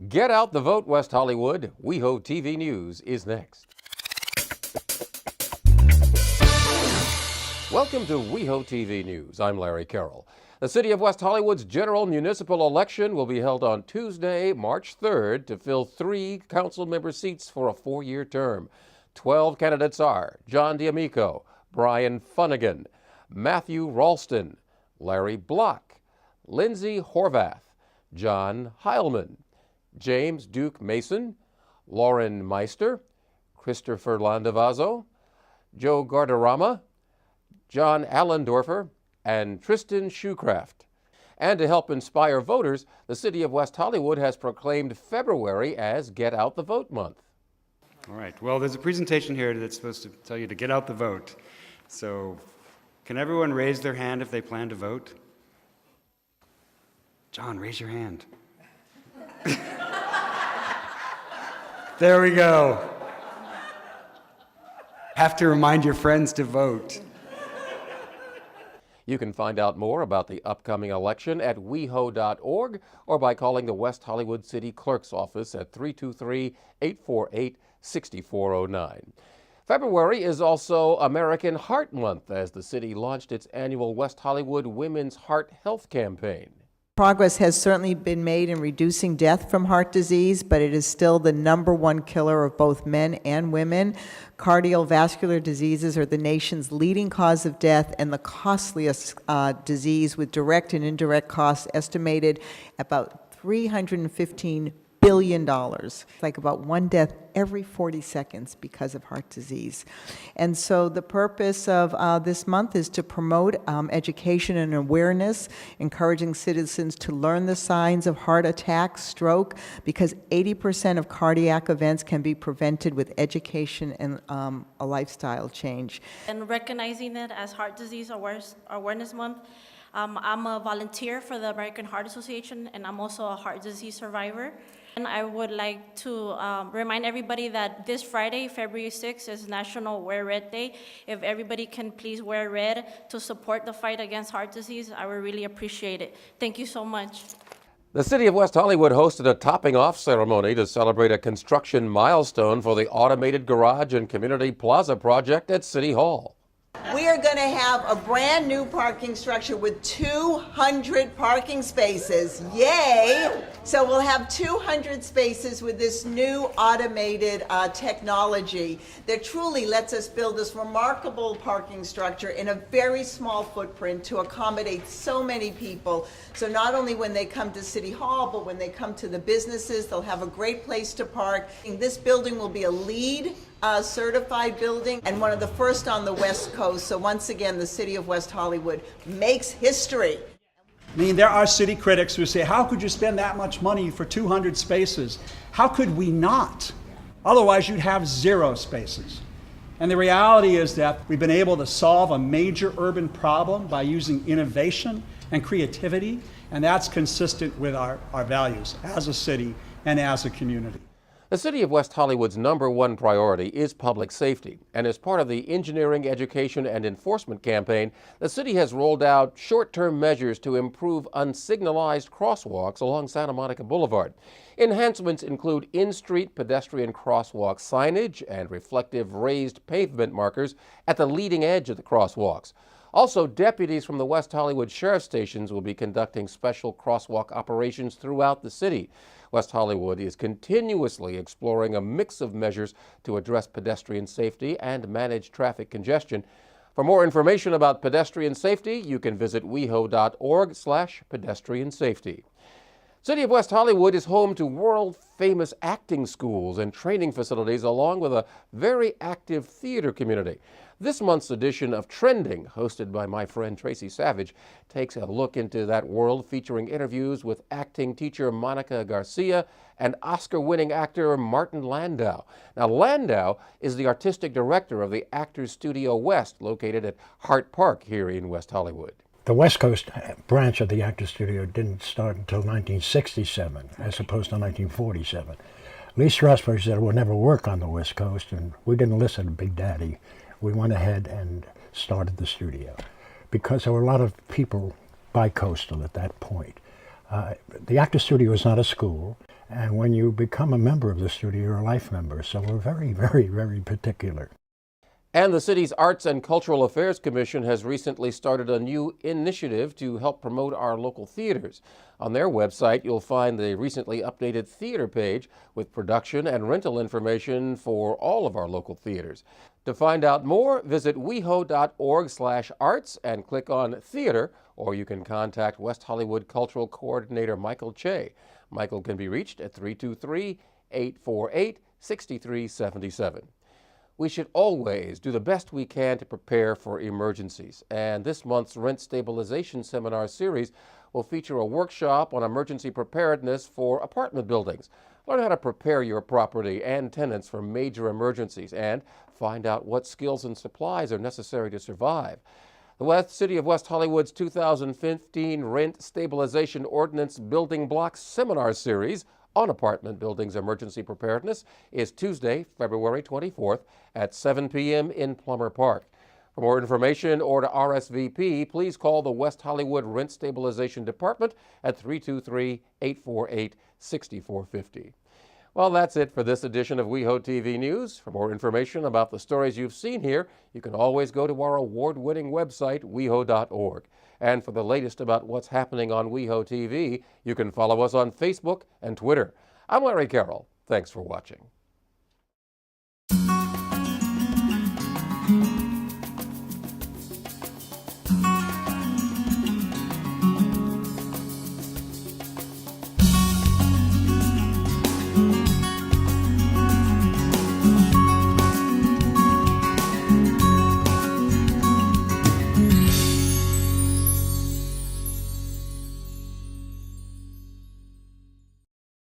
Get out the vote, West Hollywood. WehoTV News is next. Welcome to WehoTV News. I'm Larry Carroll. The City of West Hollywood's general municipal election will be held on Tuesday, March 3rd, to fill 3 council member seats for a 4-year term. 12 candidates are John D'Amico, Brian Funnigan, Matthew Ralston, Larry Block, Lindsay Horvath, John Heilman, James Duke Mason, Lauren Meister, Christopher Landavazo, Joe Gardarama, John Allendorfer, and Tristan Shoecraft. And to help inspire voters, the City of West Hollywood has proclaimed February as Get Out the Vote Month. All right, well, there's a presentation here that's supposed to tell you to get out the vote. So, can everyone raise their hand if they plan to vote? John, raise your hand. There we go. Have to remind your friends to vote. You can find out more about the upcoming election at weho.org or by calling the West Hollywood City Clerk's office at 323-848-6409. February is also American Heart Month as the city launched its annual West Hollywood Women's Heart Health Campaign. Progress has certainly been made in reducing death from heart disease, but it is still the #1 killer of both men and women. Cardiovascular diseases are the nation's leading cause of death and the costliest disease, with direct and indirect costs estimated about $315 billion. It's like about 1 death every 40 seconds because of heart disease. And so the purpose of this month is to promote education and awareness, encouraging citizens to learn the signs of heart attack, stroke, because 80% of cardiac events can be prevented with education and a lifestyle change. And recognizing it as Heart Disease Awareness Month, I'm a volunteer for the American Heart Association, and I'm also a heart disease survivor. And I would like to remind everybody that this Friday, February 6th, is National Wear Red Day. If everybody can please wear red to support the fight against heart disease, I would really appreciate it. Thank you so much. The City of West Hollywood hosted a topping-off ceremony to celebrate a construction milestone for the automated garage and community plaza project at City Hall. We are going to have a brand new parking structure with 200 parking spaces. Yay! So we'll have 200 spaces with this new automated technology that truly lets us build this remarkable parking structure in a very small footprint to accommodate so many people. So not only when they come to City Hall, but when they come to the businesses, they'll have a great place to park. This building will be a LEED certified building and one of the first on the West Coast. So once again, the City of West Hollywood makes history. I mean, there are city critics who say, how could you spend that much money for 200 spaces? How could we not? Otherwise, you'd have 0 spaces. And the reality is that we've been able to solve a major urban problem by using innovation and creativity, and that's consistent with our values as a city and as a community. The City of West Hollywood's #1 priority is public safety, and as part of the Engineering, Education, and Enforcement campaign, the city has rolled out short-term measures to improve unsignalized crosswalks along Santa Monica Boulevard. Enhancements include in-street pedestrian crosswalk signage and reflective raised pavement markers at the leading edge of the crosswalks. Also, deputies from the West Hollywood Sheriff Stations will be conducting special crosswalk operations throughout the city. West Hollywood is continuously exploring a mix of measures to address pedestrian safety and manage traffic congestion. For more information about pedestrian safety, you can visit weho.org/pedestrian safety. City of West Hollywood is home to world-famous acting schools and training facilities, along with a very active theater community. This month's edition of Trending, hosted by my friend Tracy Savage, takes a look into that world, featuring interviews with acting teacher Monica Garcia and Oscar-winning actor Martin Landau. Now, Landau is the artistic director of the Actors Studio West, located at Hart Park here in West Hollywood. The West Coast branch of the Actors Studio didn't start until 1967, as opposed to 1947. Lee Strasberg said we'll never work on the West Coast, and we didn't listen to Big Daddy. We went ahead and started the studio because there were a lot of people bi-coastal at that point. The Actors Studio is not a school. And when you become a member of the studio, you're a life member. So we're very, very, very particular. And the city's Arts and Cultural Affairs Commission has recently started a new initiative to help promote our local theaters. On their website, you'll find the recently updated theater page with production and rental information for all of our local theaters. To find out more, visit weho.org/arts and click on Theater, or you can contact West Hollywood Cultural Coordinator Michael Che. Michael can be reached at 323-848-6377. We should always do the best we can to prepare for emergencies, and this month's Rent Stabilization Seminar Series will feature a workshop on emergency preparedness for apartment buildings. Learn how to prepare your property and tenants for major emergencies and find out what skills and supplies are necessary to survive. The City of West Hollywood's 2015 Rent Stabilization Ordinance Building Blocks Seminar Series on apartment buildings emergency preparedness is Tuesday, February 24th at 7 p.m. in Plummer Park. For more information or to RSVP, please call the West Hollywood Rent Stabilization Department at 323-848-6450. Well, that's it for this edition of WehoTV News. For more information about the stories you've seen here, you can always go to our award-winning website, weho.org. And for the latest about what's happening on WehoTV, you can follow us on Facebook and Twitter. I'm Larry Carroll. Thanks for watching.